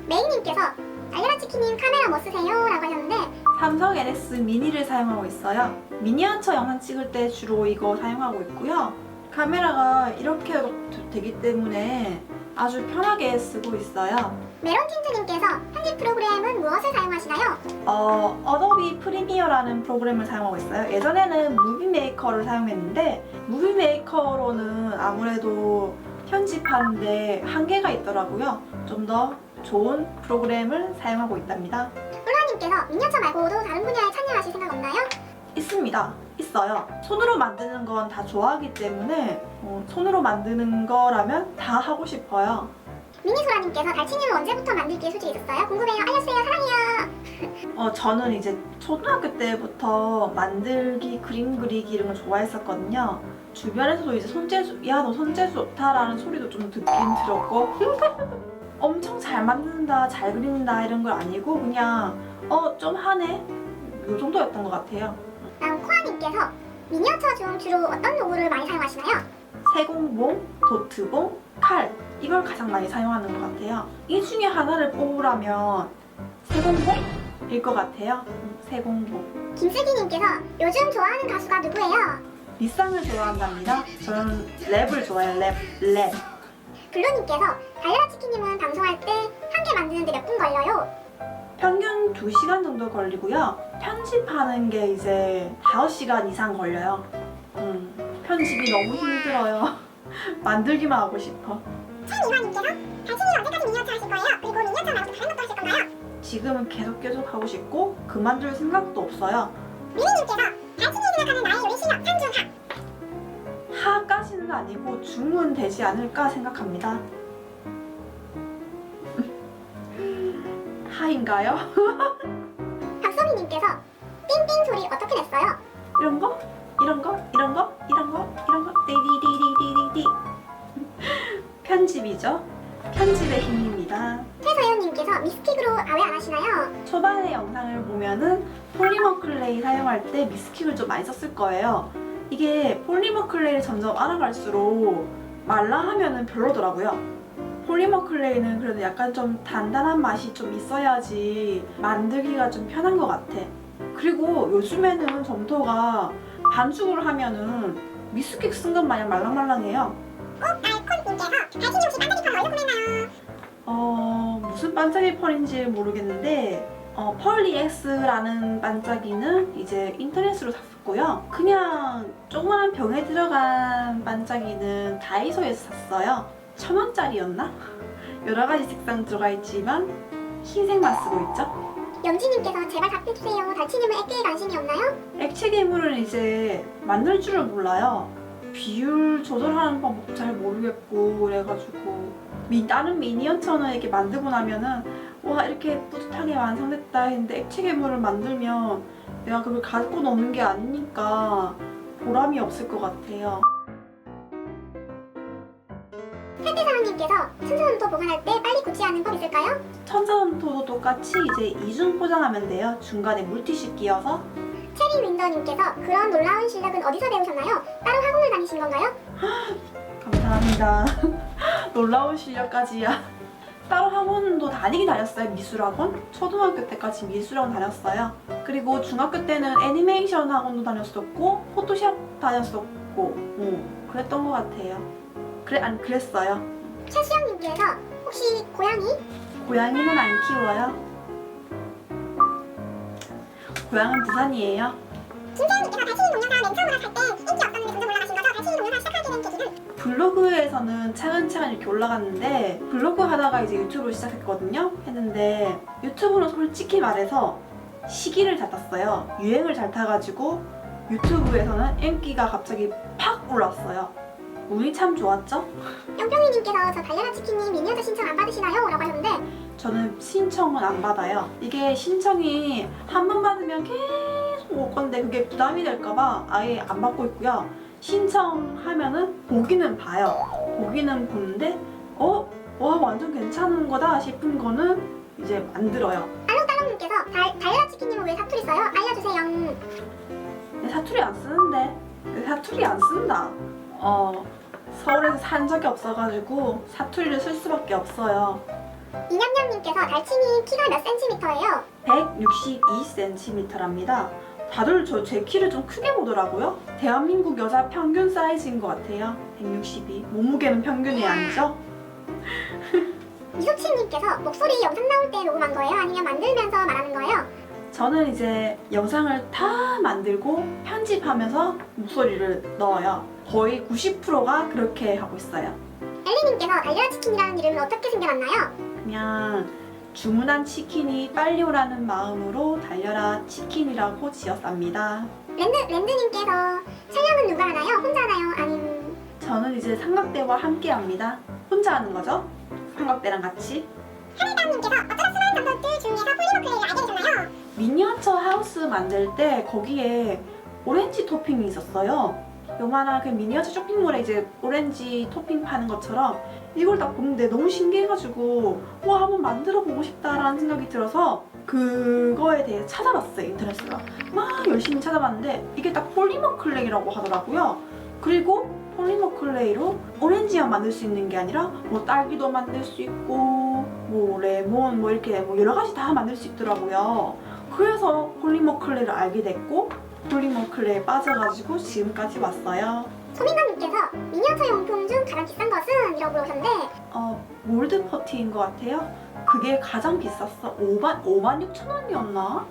메이님께서 달려라 치킨님 카메라 뭐 쓰세요? 라고 하셨는데 삼성 LS 미니를 사용하고 있어요. 미니어처 영상 찍을 때 주로 이거 사용하고 있고요. 카메라가 이렇게 되기 때문에 아주 편하게 쓰고 있어요. 메론틴트님께서 편집 프로그램은 무엇을 사용하시나요? 어도비 프리미어라는 프로그램을 사용하고 있어요. 예전에는 무비메이커를 사용했는데 무비메이커로는 아무래도 편집하는데 한계가 있더라고요. 좀 더 좋은 프로그램을 사용하고 있답니다. 꿀라님께서 미니어처 말고도 다른 분야에 참여하실 생각 없나요? 있습니다. 있어요. 손으로 만드는 건 다 좋아하기 때문에 손으로 만드는 거라면 다 하고 싶어요. 미니소라님께서 달치님은 언제부터 만들기에 소질이 있었어요? 궁금해요. 알려주세요. 사랑해요. 저는 이제 초등학교 때부터 만들기, 그림 그리기 이런 걸 좋아했었거든요. 주변에서도 이제 손재주, 야 너 손재주 좋다라는 소리도 좀 듣긴 들었고 엄청 잘 만든다, 잘 그린다 이런 걸 아니고 그냥 좀 하네? 요 정도였던 것 같아요. 다음 코아님께서 미니어처 중 주로 어떤 도구를 많이 사용하시나요? 세공봉, 도트봉, 칼 이걸 가장 많이 사용하는 것 같아요. 이 중에 하나를 뽑으라면 세공봉일 것 같아요. 세공봉. 김슬기님께서 요즘 좋아하는 가수가 누구예요? 리쌍을 좋아한답니다. 저는 랩을 좋아해요. 랩. 블루님께서 달려라 치킨님은 방송할 때 한 개 만드는데 몇 분 걸려요? 평균 2시간 정도 걸리고요. 편집하는 게 이제 5시간 이상 걸려요. 편집이 너무 힘들어요. 만들기만 하고 싶어. 최미화님께서 달치님 언제까지 미니어처 하실 거예요? 그리고 미니어처 말고 다른 것도 하실 건가요? 지금은 계속 하고 싶고 그만둘 생각도 없어요. 미니님께서 달치님이 생각하는 나의 요리 실력 상중 하 하까지는 아니고 중은 되지 않을까 생각합니다. 하인가요? 박소미님께서 띵띵 소리 어떻게 냈어요? 이런 거? 띠디디디디디디. 편집이죠. 편집의 힘입니다. 최서연님께서 미스틱으로 왜 안 하시나요? 초반에 영상을 보면은 폴리머 클레이 사용할 때 미스틱을 좀 많이 썼을 거예요. 이게 폴리머 클레이를 점점 알아갈수록 말라 하면은 별로더라고요. 폴리머 클레이는 그래도 약간 좀 단단한 맛이 좀 있어야지 만들기가 좀 편한 것 같아. 그리고 요즘에는 점토가 반죽을 하면은 미스틱 쓴 것 마냥 말랑말랑해요. 알콘님께서 달치님 혹시 반짝이 펄 어디서 구매했나요? 무슨 반짝이 펄인지 모르겠는데 펄리엑스라는 반짝이는 이제 인터넷으로 샀었고요. 그냥 조그만한 병에 들어간 반짝이는 다이소에서 샀어요. 1,000원짜리였나? 여러 가지 색상 들어가 있지만 흰색만 쓰고 있죠. 영지님께서 제발 답해주세요. 달치님은 액계에 관심이 없나요? 액체 괴물은 이제 만들 줄을 몰라요. 비율 조절하는 방법 잘 모르겠고 그래가지고 다른 미니어처는 이렇게 만들고 나면은 와 이렇게 뿌듯하게 완성됐다 했는데 액체 괴물을 만들면 내가 그걸 갖고 노는 게 아니니까 보람이 없을 것 같아요. 팬대사원님께서 천사원도 보관할 때 빨리 굳지 않는 법 있을까요? 천사점토도 똑같이 이제 이중 포장하면 돼요. 중간에 물티슈 끼워서. 체리 윈더님께서 그런 놀라운 실력은 어디서 배우셨나요? 따로 학원을 다니신 건가요? 감사합니다. 놀라운 실력까지야. 따로 학원도 다니긴 다녔어요. 미술학원. 초등학교 때까지 미술학원 다녔어요. 그리고 중학교 때는 애니메이션 학원도 다녔었고 포토샵 다녔었고 그랬던 것 같아요. 그랬어요. 최수영님께서 혹시 고양이? 고양이는 안 키워요. 고향은 부산이에요. 김재현님께서 달치님 동영상 맨 처음으로 살 때 인기 없었는데 점점 올라가신 거죠? 달치님 동영상 시작하게 된 계기는? 블로그에서는 차근차근 이렇게 올라갔는데 블로그 하다가 이제 유튜브를 시작했거든요. 했는데 유튜브는 솔직히 말해서 시기를 잘 탔어요. 유행을 잘 타가지고 유튜브에서는 인기가 갑자기 팍 올랐어요. 운이 참 좋았죠? 뿅뿅이님께서 저 달려라 치킨님 미니어처 신청 안 받으시나요? 라고 하셨는데 저는 신청은 안 받아요. 이게 신청이 한 번 받으면 계속 올 건데 그게 부담이 될까봐 아예 안 받고 있고요. 신청하면은 보기는 봐요. 보기는 보는데 와 완전 괜찮은 거다 싶은 거는 이제 만들어요. 알록달록님께서 달려라 치킨님은 왜 사투리 써요? 알려주세요. 근데 사투리 안 쓰는데 왜 사투리 안 쓴다. 서울에서 산 적이 없어가지고 사투리를 쓸 수밖에 없어요. 이냠냠님께서 달친이 키가 몇 센티미터예요? 162cm랍니다. 다들 제 키를 좀 크게 보더라고요. 대한민국 여자 평균 사이즈인 것 같아요. 162. 몸무게는 평균이 아니죠? 미소치님께서 목소리 영상 나올 때 녹음한 거예요? 아니면 만들면서 말하는 거예요? 저는 이제 영상을 다 만들고 편집하면서 목소리를 넣어요. 거의 90%가 그렇게 하고 있어요. 엘리님께서 달걀 치킨이라는 이름을 어떻게 생겨났나요? 그냥 주문한 치킨이 빨리 오라는 마음으로 달려라 치킨이라고 지었답니다. 랜드님께서 촬영은 누가 하나요? 혼자 하나요? 아님 저는 이제 삼각대와 함께 합니다. 혼자 하는 거죠? 삼각대랑 같이. 하늘담님께서 어쩌다 수많은 단어들 중에서 폴리머클레이를 알게 되셨나요? 미니어처 하우스 만들 때 거기에 오렌지 토핑이 있었어요. 요만한 그 미니어처 쇼핑몰에 이제 오렌지 토핑 파는 것처럼 이걸 딱 보는데 너무 신기해가지고 와 한번 만들어 보고 싶다라는 생각이 들어서 그거에 대해 찾아봤어요. 인터넷으로 막 열심히 찾아봤는데 이게 딱 폴리머 클레이라고 하더라고요. 그리고 폴리머 클레이로 오렌지만 만들 수 있는 게 아니라 뭐 딸기도 만들 수 있고 뭐 레몬 뭐 이렇게 뭐 여러 가지 다 만들 수 있더라고요. 그래서 폴리머 클레이를 알게 됐고 폴리머 클레이에 빠져가지고 지금까지 왔어요. 소민가님께서 미니어처 용품 중 가장 비싼 것은? 이라고 물어보셨는데 몰드 퍼티인 것 같아요. 그게 가장 비쌌어. 5만 6천 원이었나?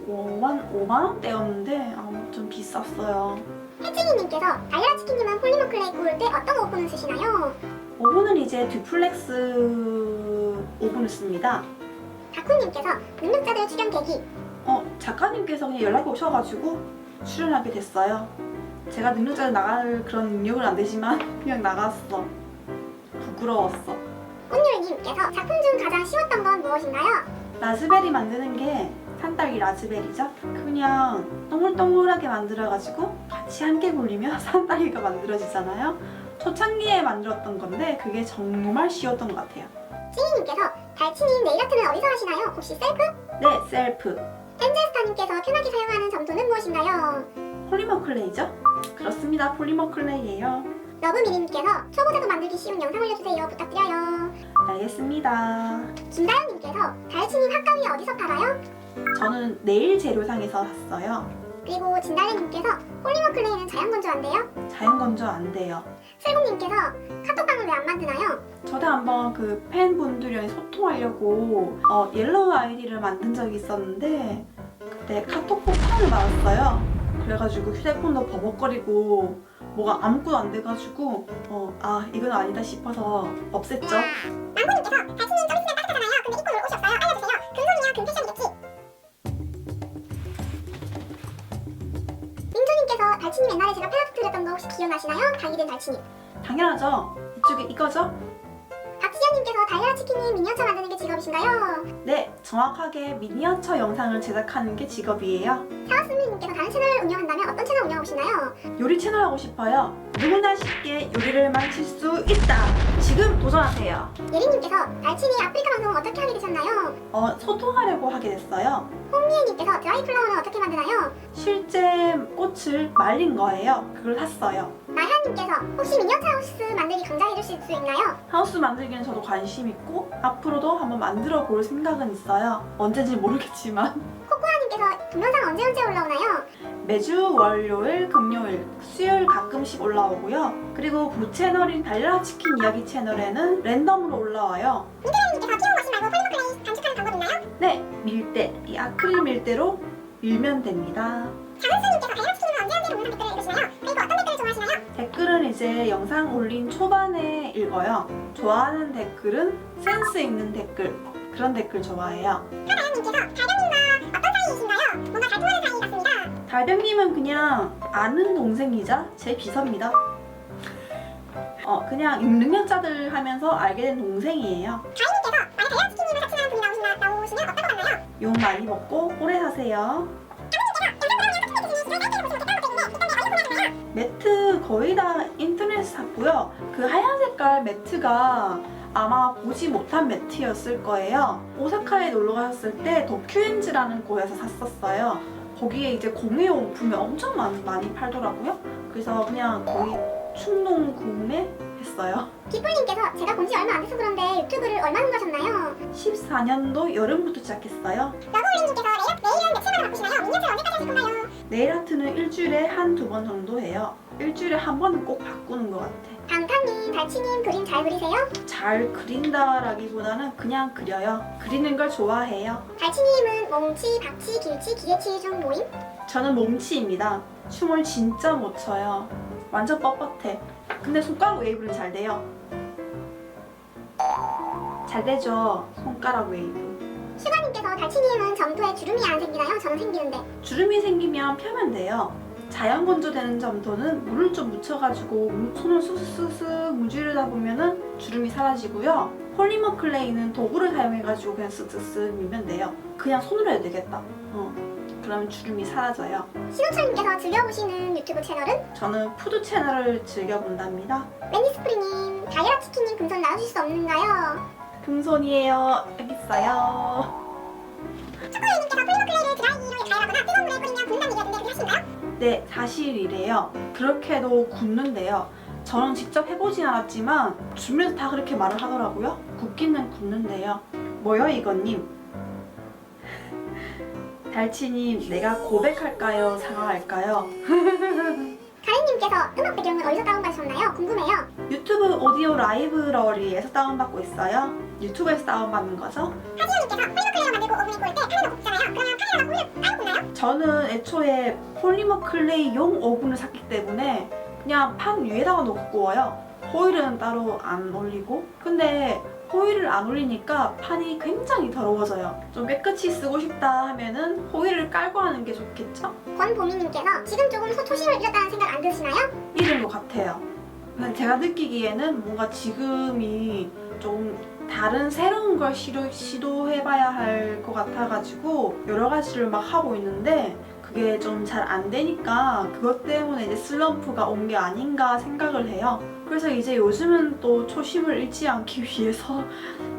5만 원대였는데 좀 비쌌어요. 혜진이님께서 달걀 치킨님은 폴리머 클레이 구울 때 어떤 오븐을 쓰시나요? 오븐은 이제 듀플렉스 오븐을 씁니다. 다쿠님께서 능력자들 출연 계기. 작가님께서 그냥 연락이 오셔가지고 출연하게 됐어요. 제가 능력자를 나갈 그런 능력은 안 되지만 그냥 나갔어. 부끄러웠어. 꽃유리님께서 작품 중 가장 쉬웠던 건 무엇인가요? 라즈베리 만드는 게 산딸기 라즈베리죠. 그냥 동글동글하게 만들어가지고 같이 함께 굴리면 산딸기가 만들어지잖아요. 초창기에 만들었던 건데 그게 정말 쉬웠던 것 같아요. 찌니님께서 달치님 네일 아트는 어디서 하시나요? 혹시 셀프? 네, 셀프. 텐제스타님께서 편하게 사용하는 점토는 무엇인가요? 폴리머 클레이죠? 그렇습니다. 폴리머 클레이예요. 러브미리님께서 초보자도 만들기 쉬운 영상 올려주세요. 부탁드려요. 알겠습니다. 김다현님께서 달치님 핫가위 어디서 팔아요? 저는 네일 재료상에서 샀어요. 그리고 진달래님께서 폴리머 클레이는 자연 건조한데요? 자연 건조 안 돼요. 슬공님께서 카톡방은 왜 안 만드나요? 저도 한번 그 팬분들이랑 소통하려고 옐로우 아이디를 만든 적이 있었는데 그때 카톡 폭탄을 맞았어요. 그래가지고 휴대폰도 버벅거리고 뭐가 아무것도 안 돼가지고 이건 아니다 싶어서 없앴죠. 망고님께서 달치님 좀 있으면 따뜻하잖아요. 근데 입고 놀 옷이 없어요. 알려주세요. 금손이야 금패션이겠지. 민조님께서 달치님 옛날에 제가 팬아트 드렸던 거 혹시 기억나시나요? 달기된 달치님. 당연하죠. 이쪽에 이거죠? 박지현님께서 달걀 치킨님 미니어처 만드는 게 직업이신가요? 네, 정확하게 미니어처 영상을 제작하는 게 직업이에요. 사와스미님께서 다른 채널을 운영한다면 어떤 채널 운영하고 싶나요? 요리 채널 하고 싶어요. 누구나 쉽게 요리를 만들 수 있다. 지금 도전하세요. 예린님께서 달치니 아프리카 방송 어떻게 하게 되셨나요? 소통하려고 하게 됐어요. 홍미애님께서 드라이 플라워는 어떻게 만드나요? 실제 꽃을 말린 거예요. 그걸 샀어요. 나현님께서 혹시 미니어처 하우스 만들기 강좌해 주실 수 있나요? 하우스 만들기는 저도 관심 있고 앞으로도 한번 만들어 볼 생각은 있어요. 언제인지 모르겠지만 코코아님께서 동영상 언제 올라오나요? 매주 월요일, 금요일, 수요일 가끔씩 올라오고요. 그리고 부채널인 달려라 치킨 이야기 채널에는 랜덤으로 올라와요. 민드라님께서 키움 머신 말고 폴리머 클레이 단축하는 방법 있나요? 네, 밀대, 이 아크릴 밀대로 밀면 됩니다. 장은수님께서 달걀 치킨은 언제 동영상 댓글을 읽으시나요? 그리고 어떤 댓글을 좋아하시나요? 댓글은 이제 영상 올린 초반에 읽어요. 좋아하는 댓글은 센스 있는 댓글, 그런 댓글 좋아해요. 하나연님께서 달걀님과 어떤 사이이신가요? 뭔가 잘 통하는 사이 같습니다. 달병님은 그냥 아는 동생이자 제 비서입니다. 그냥 능력자들 하면서 알게 된 동생이에요. 다희님께서 만약 달걀 치킨님을 사칭하는 분이 나오시면 어떨 것 같나요? 욕 많이 먹고 오래 사세요. 매트 거의 다 인터넷에서 샀고요. 그 하얀 색깔 매트가 아마 보지 못한 매트였을 거예요. 오사카에 놀러 갔을 때 더큐엔즈라는 곳에서 샀었어요. 거기에 이제 공예용품이 엄청 많이 팔더라고요. 그래서 그냥 거의 충동 구매했어요. 기풀님께서 제가 본 지 얼마 안 돼서 그런데 유튜브를 얼마 정도 하셨나요? 14년도 여름부터 시작했어요. 러브올림님께서 내일은 며칠마다 바쁘시나요? 민년철 언제까지 하실 건가요? 네일 아트는 일주일에 한두 번 정도 해요. 일주일에 한 번은 꼭 바꾸는 것 같아. 방탄님, 달치님 그림 잘 그리세요? 잘 그린다라기보다는 그냥 그려요. 그리는 걸 좋아해요. 달치님은 몽치, 박치, 길치, 기계치 중 모임? 저는 몸치입니다. 춤을 진짜 못 춰요. 완전 뻣뻣해. 근데 손가락 웨이브는 잘 돼요. 잘 되죠? 손가락 웨이브. 슈가님께서 달치님은 점토에 주름이 안 생기나요? 저는 생기는데. 주름이 생기면 펴면 돼요. 자연 건조되는 점토는 물을 좀 묻혀가지고 손을 쓱쓱쓱 문지르다 보면은 주름이 사라지고요. 폴리머 클레이는 도구를 사용해가지고 그냥 쓱쓱쓱 밀면 돼요. 그냥 손으로 해도 되겠다. 그러면 주름이 사라져요. 신호철님께서 즐겨보시는 유튜브 채널은? 저는 푸드 채널을 즐겨본답니다. 웬디스프리님, 다이라 치킨님 금손 나눠주실 수 없는가요? 금손이에요. 여기 있어요. 초코레이님께서 폴리머 클레이를 드라이기로 가열하거나 뜨거운 물에 뿌리면 굽는다는 얘기였는데 그게 하신가요? 네, 사실이래요. 그렇게도 굽는데요. 저는 직접 해보진 않았지만 주변에서 다 그렇게 말을 하더라고요. 굽기는 굽는데요. 뭐요 이거님? 달치님, 내가 고백할까요? 사과할까요? 가인님께서 음악 배경은 어디서 다운받으셨나요? 궁금해요. 유튜브 오디오 라이브러리에서 다운받고 있어요. 유튜브에서 다운받는 거죠? 하지연님께서 폴리머 클레이로 만들고 오븐에 구울 때 카메라 굽잖아요. 그러면 카메라가 오븐을 따로 굽나요? 저는 애초에 폴리머 클레이용 오븐을 샀기 때문에 그냥 판 위에다가 놓고 구워요. 호일은 따로 안 올리고. 근데 호일을 안 올리니까 판이 굉장히 더러워져요. 좀 깨끗이 쓰고 싶다 하면은 호일을 깔고 하는 게 좋겠죠? 권보미님께서 지금 조금 초심을 잃었다는 생각 안 드시나요? 잃은 것 같아요. 근데 제가 느끼기에는 뭔가 지금이 좀 다른 새로운 걸 시도해봐야 할 것 같아가지고 여러 가지를 막 하고 있는데 그게 좀 잘 안 되니까 그것 때문에 이제 슬럼프가 온 게 아닌가 생각을 해요. 그래서 이제 요즘은 또 초심을 잃지 않기 위해서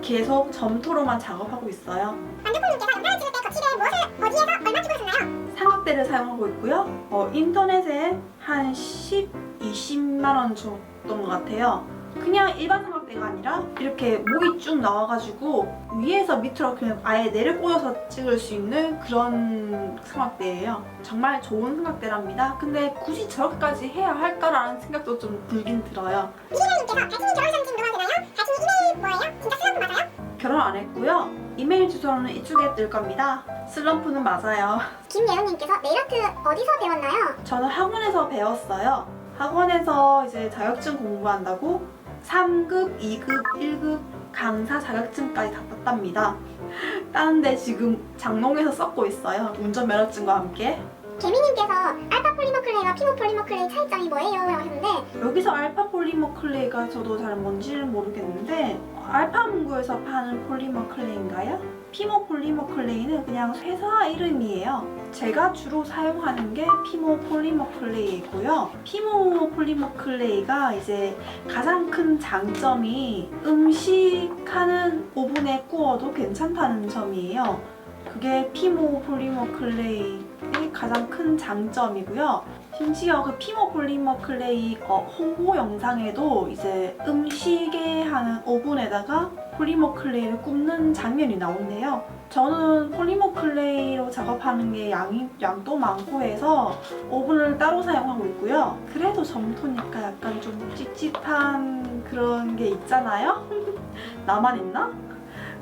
계속 점토로만 작업하고 있어요. 만두콩님께서 영상을 찍을 때 거치대 무엇을 어디에서 얼마 주고 하셨나요? 삼각대를 사용하고 있고요. 인터넷에 한 20만 원 줬던 것 같아요. 그냥 일반 삼각대가 아니라 이렇게 목이 쭉 나와가지고 위에서 밑으로 그냥 아예 내려 꽂아서 찍을 수 있는 그런 삼각대예요. 정말 좋은 삼각대랍니다. 근데 굳이 저렇게까지 해야 할까라는 생각도 좀 들긴 들어요. 미리님께서 달치님 결혼하신 지 얼마나 되나요? 달치님 이메일 뭐예요? 진짜 슬럼프 맞아요? 결혼 안 했고요. 이메일 주소는 이쪽에 뜰 겁니다. 슬럼프는 맞아요. 김예은님께서 네일아트 어디서 배웠나요? 저는 학원에서 배웠어요. 학원에서 이제 자격증 공부한다고 3급, 2급, 1급 강사 자격증까지 다 땄답니다. 따는데 지금 장롱에서 썩고 있어요. 운전면허증과 함께. 개미님께서 알파 폴리머 클레이와 피모 폴리머 클레이 차이점이 뭐예요? 라고 하셨는데 여기서 알파 폴리머 클레이가 저도 잘 뭔지는 모르겠는데 알파 문구에서 파는 폴리머 클레이인가요? 피모 폴리머 클레이는 그냥 회사 이름이에요. 제가 주로 사용하는 게 피모 폴리머 클레이이고요. 피모 폴리머 클레이가 이제 가장 큰 장점이 음식하는 오븐에 구워도 괜찮다는 점이에요. 그게 피모 폴리머 클레이의 가장 큰 장점이고요. 심지어 그 피모 폴리머 클레이 홍보 영상에도 이제 음식에 하는 오븐에다가 폴리머 클레이를 굽는 장면이 나온대요. 저는 폴리머 클레이로 작업하는 게 양도 많고 해서 오븐을 따로 사용하고 있고요. 그래도 점토니까 약간 좀 찝찝한 그런 게 있잖아요? 나만 있나?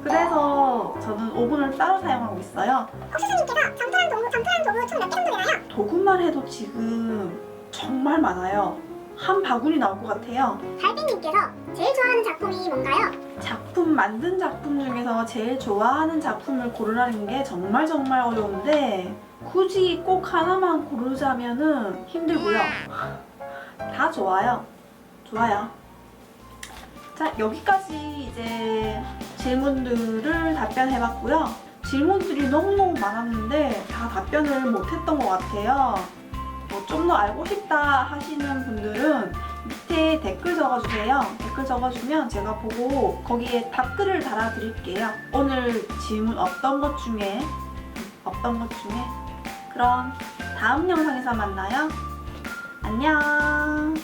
그래서 저는 오븐을 따로 사용하고 있어요. 옥수수님께서 점토랑 도구 총 몇 개 정도 되나요? 도구만 해도 지금 정말 많아요. 한 바구니 나올 것 같아요. 달빛님께서 제일 좋아하는 작품이 뭔가요? 작품 만든 작품 중에서 제일 좋아하는 작품을 고르라는 게 정말 어려운데 굳이 꼭 하나만 고르자면은 힘들고요. 다 좋아요. 자, 여기까지 이제 질문들을 답변해봤고요. 질문들이 너무너무 많았는데 다 답변을 못했던 것 같아요. 좀 더 알고 싶다 하시는 분들은 밑에 댓글 적어주세요. 댓글 적어주면 제가 보고 거기에 답글을 달아드릴게요. 오늘 질문 없던 것 중에 그럼 다음 영상에서 만나요. 안녕.